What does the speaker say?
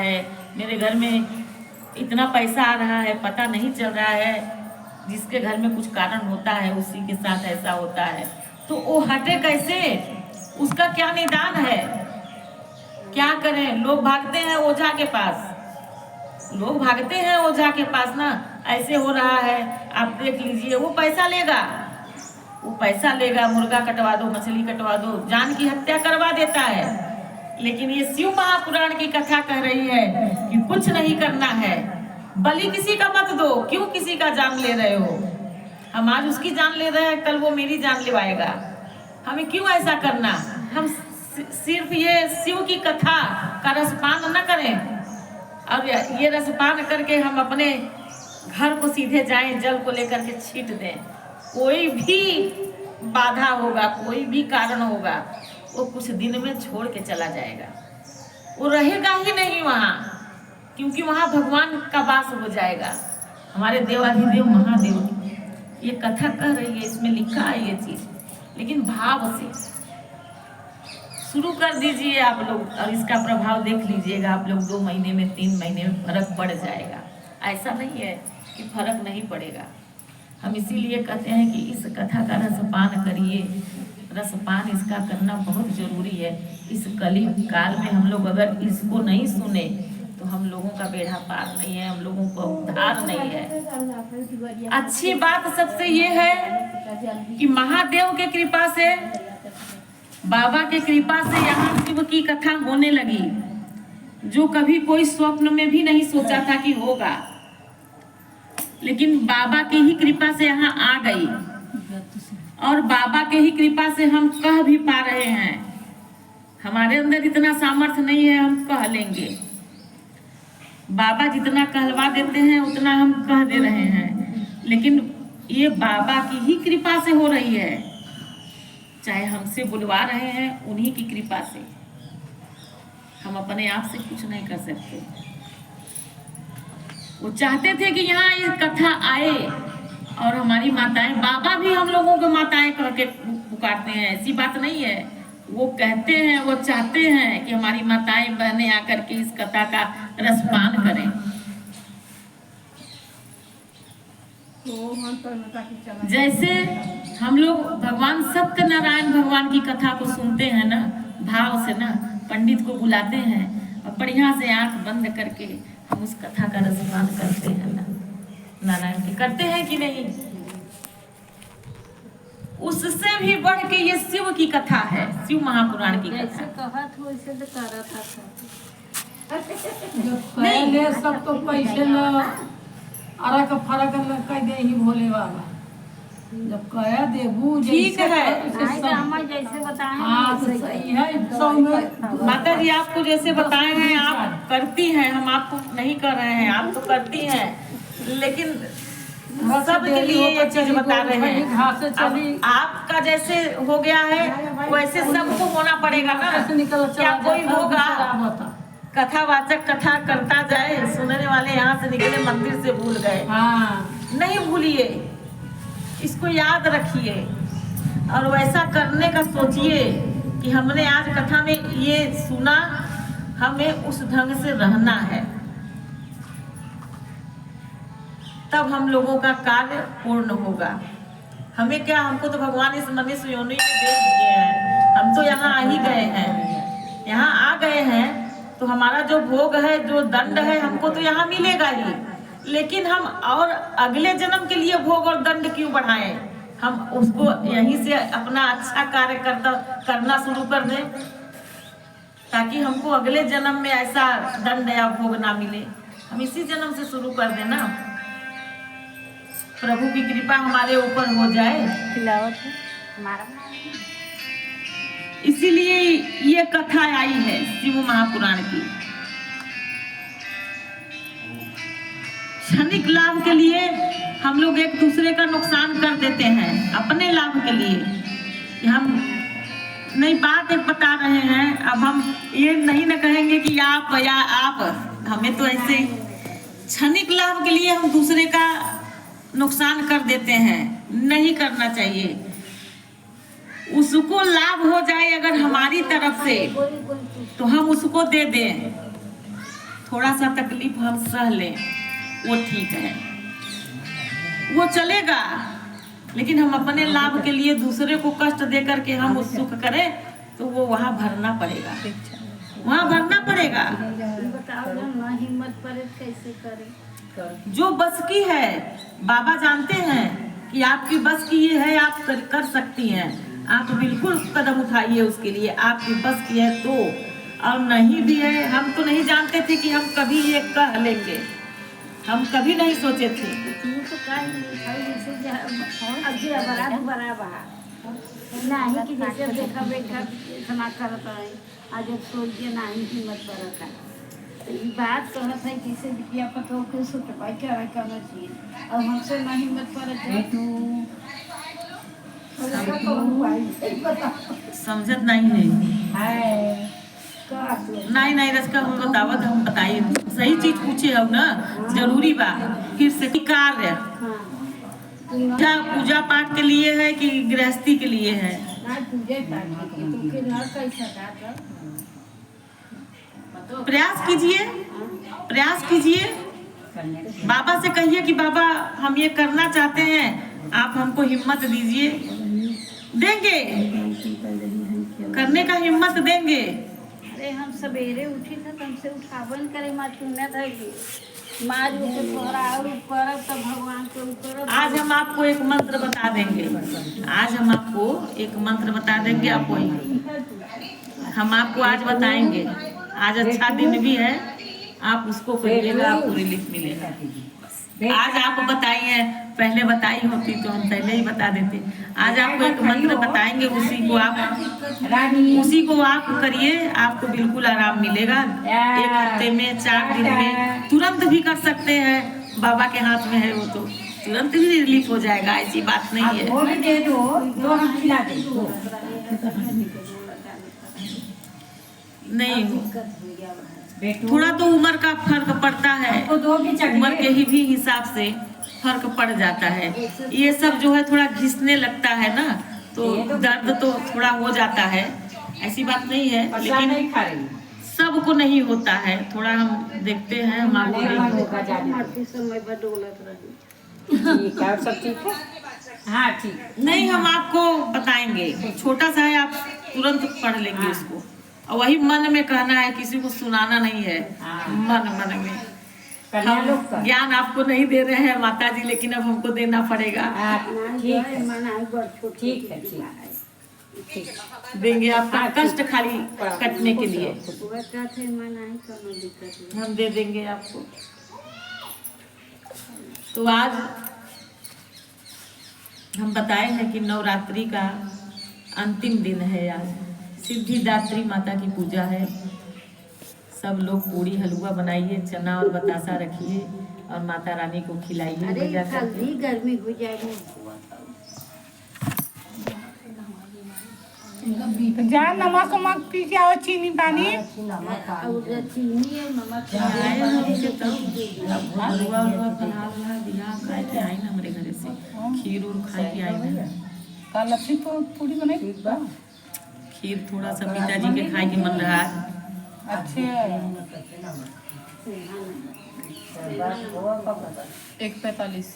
है, मेरे घर में इतना पैसा आ रहा है, पता नहीं चल रहा है। जिसके घर में कुछ कारण होता है उसी के साथ ऐसा होता है, तो वो हटे कैसे? उसका क्या निदान है? क्या करें? लोग भागते हैं ओझा के पास, लोग भागते हैं ओझा के पास ना, ऐसे हो रहा है आप देख लीजिए। वो पैसा लेगा, वो पैसा लेगा, मुर्गा कटवा दो, मछली कटवा दो, जान की हत्या करवा देता है। लेकिन ये शिव महापुराण की कथा कह रही है कि कुछ नहीं करना है, बलि किसी का मत दो। क्यों किसी का जान ले रहे हो? हम आज उसकी जान ले रहे हैं, कल वो मेरी जान लेवाएगा। हमें क्यों ऐसा करना? हम सिर्फ ये शिव की कथा का रसपान न करें, और ये रसपान करके हम अपने घर को सीधे जाएं, जल को लेकर के छीट दें। कोई भी बाधा होगा, कोई भी कारण होगा, वो कुछ दिन में छोड़ के चला जाएगा, वो रहेगा ही नहीं वहाँ, क्योंकि वहाँ भगवान का वास हो जाएगा। हमारे देवाधिदेव महादेव ये कथा कह रही है, इसमें लिखा है ये चीज। लेकिन भाव से शुरू कर दीजिए आप लोग, और इसका प्रभाव देख लीजिएगा आप लोग। 2 महीने में 3 महीने में फर्क पड़ जाएगा। ऐसा नहीं है कि फर्क नहीं पड़ेगा। हम इसीलिए कहते हैं कि इस कथा का रसपान करिए। रसपान इसका करना बहुत जरूरी है। इस कली काल में हम लोग अगर इसको नहीं सुने तो हम लोगों का बेड़ा पार नहीं है, हम लोगों को उद्धार नहीं है। अच्छी बात सबसे ये है कि महादेव के कृपा से, बाबा के कृपा से यहाँ शिव की कथा होने लगी, जो कभी कोई स्वप्न में भी नहीं सोचा था कि होगा। लेकिन बाबा की ही कृपा से यहाँ आ गई, और बाबा के ही कृपा से हम कह भी पा रहे हैं। हमारे अंदर इतना सामर्थ्य नहीं है हम कह लेंगे, बाबा जितना कहलवा देते हैं उतना हम कह दे रहे हैं। लेकिन ये बाबा की ही कृपा से हो रही है, चाहे हमसे बुलवा रहे हैं उन्हीं की कृपा से। हम अपने आप से कुछ नहीं कर सकते। वो चाहते थे कि यहाँ ये कथा आए, और हमारी माताएं, बाबा भी हम लोगों को माताएं कह के पुकारते हैं, ऐसी बात नहीं है। वो कहते हैं, वो चाहते हैं कि हमारी माताएं बहनें आकर के इस कथा का रसपान करें। जैसे हम लोग भगवान सत्यनारायण भगवान की कथा को सुनते हैं ना, भाव से ना, पंडित को बुलाते हैं और बढ़िया से आंख बंद करके हम उस कथा का रसपान करते हैं ना, नारायण की करते हैं कि नहीं? उससे भी बढ़ के ये शिव की कथा है, शिव महापुराण की कथा। नहीं सब तो पैसे ल अरा का फरक कह दे ही भोले बाबा, जब कह देबू ठीक है। जैसे बताए हाँ तो सही है। माता जी आपको जैसे बताए हैं आप करती हैं, हम आपको नहीं कर रहे हैं, आप तो करती हैं। लेकिन सबके लिए ये चीज बता रहे हैं। अब आपका जैसे हो गया है वैसे सबको होना पड़ेगा ना। क्या कोई होगा कथावाचक कथा करता जाए, सुनने वाले यहाँ से निकले मंदिर से भूल गए? हाँ नहीं भूलिए, इसको याद रखिए और वैसा करने का सोचिए कि हमने आज कथा में ये सुना, हमें उस ढंग से रहना है, तब हम लोगों का कार्य पूर्ण होगा। हमें क्या, हमको तो भगवान इस मनुष्य योनि में भेज दिए हैं, हम तो यहाँ आ ही गए हैं। यहाँ आ गए हैं तो हमारा जो भोग है, जो दंड है, हमको तो यहाँ मिलेगा ही। लेकिन हम और अगले जन्म के लिए भोग और दंड क्यों बढ़ाएं? हम उसको यहीं से अपना अच्छा कार्य करना शुरू कर दें, ताकि हमको अगले जन्म में ऐसा दंड या भोग ना मिले। हम इसी जन्म से शुरू कर दें ना, प्रभु की कृपा हमारे ऊपर हो जाए। इसीलिए ये कथा आई है शिव महापुराण की। क्षणिक लाभ के लिए हम लोग एक दूसरे का नुकसान कर देते हैं अपने लाभ के लिए। हम नई बात एक बता रहे हैं, अब हम ये नहीं न कहेंगे कि आप या आप, हमें तो ऐसे क्षणिक लाभ के लिए हम दूसरे का नुकसान कर देते हैं, नहीं करना चाहिए। उसको लाभ हो जाए अगर हमारी तरफ से तो हम उसको दे दें, थोड़ा सा तकलीफ हम सह लें, वो ठीक है, वो चलेगा। लेकिन हम अपने लाभ के लिए दूसरे को कष्ट दे करके हम उस सुख करें तो वो वहाँ भरना पड़ेगा, वहाँ भरना पड़ेगा। बताओ ना, हिम्मत पड़े कैसे करे। जो बस की है, बाबा जानते हैं कि आपकी बस की ये है, आप कर सकती हैं, आप बिल्कुल कदम उठाइए उसके लिए, आपकी बस की है तो। और नहीं भी है, हम तो नहीं जानते थे कि हम कभी ये कह लेंगे, हम कभी नहीं सोचे थे। तू तो अभी बराबर नहीं कि जैसे देखा बैठा इतना करता है, आज जब सोच के नहीं हिम्मत पड़ता है तो ये बात कहत है किसे दिखिया पता हो क्यों सोच पाई क्या करना चाहिए, और हमसे ना हिम्मत पड़े समझत नहीं है। नहीं नहीं रचका हम बतावत, हम बताइए सही चीज पूछे हो ना, जरूरी बा। फिर से कार्य पूजा पाठ के लिए है कि गृहस्थी के लिए है? प्रयास कीजिए, प्रयास कीजिए, बाबा से कहिए कि बाबा हम ये करना चाहते हैं, आप हमको हिम्मत दीजिए, देंगे, करने का हिम्मत देंगे। अरे हम सवेरे उठी था तो हमसे उठावन करे माँ चुनने थी माँ जो के तोहरा और ऊपर तब भगवान के ऊपर। आज हम आपको एक मंत्र बता देंगे, आज हम आपको एक मंत्र बता देंगे, आप वही हम आपको आज बताएंगे। आज अच्छा दिन भी है, आप उसको करिएगा, आपको रिलीफ मिलेगा। आज आप बताइए, पहले बताई होती तो हम पहले ही बता देते। आज आपको एक मंत्र बताएंगे, उसी को आप करिए, आपको बिल्कुल आराम मिलेगा। 1 हफ्ते में, 4 दिन में, तुरंत भी कर सकते हैं, बाबा के हाथ में है वो तो तुरंत भी रिलीफ हो जाएगा, ऐसी बात नहीं है। नहीं थोड़ा तो उम्र का फर्क पड़ता है, उम्र के ही हिसाब से फर्क पड़ जाता है। ये सब जो है थोड़ा घिसने लगता है ना, तो दर्द तो थोड़ा हो जाता है, ऐसी बात नहीं है, लेकिन सबको नहीं होता है। थोड़ा हम देखते हैं, हम आपको समय बदौलत रही। सब ठीक है? हाँ ठीक। नहीं हम आपको बताएंगे, छोटा सा है, आप तुरंत पढ़ लेंगे उसको, और वही मन में कहना है, किसी को सुनाना नहीं है। मन मन में हम ज्ञान आपको नहीं दे रहे हैं माता जी, लेकिन अब हमको देना पड़ेगा। ठीक है, देंगे आपका कष्ट खाली कटने के लिए, हम दे देंगे आपको। तो आज हम बताए हैं कि नवरात्रि का अंतिम दिन है, आज सिद्धिदात्री माता की पूजा है। सब लोग पूड़ी हलवा बनाइए, चना और बतासा रखिए और माता रानी को खिलाइए। अरे जल्दी गर्मी हो जाएगी, जा नमक उमक पी के आओ, चीनी पानी चीनी है नमक हलवा दिया खाए के आई ना हमारे घर से, खीर और खाए के आई ना। कल अपनी पूरी बनाई, खीर थोड़ा सा पिताजी के खाए के मन रहा है। अच्छे 1:45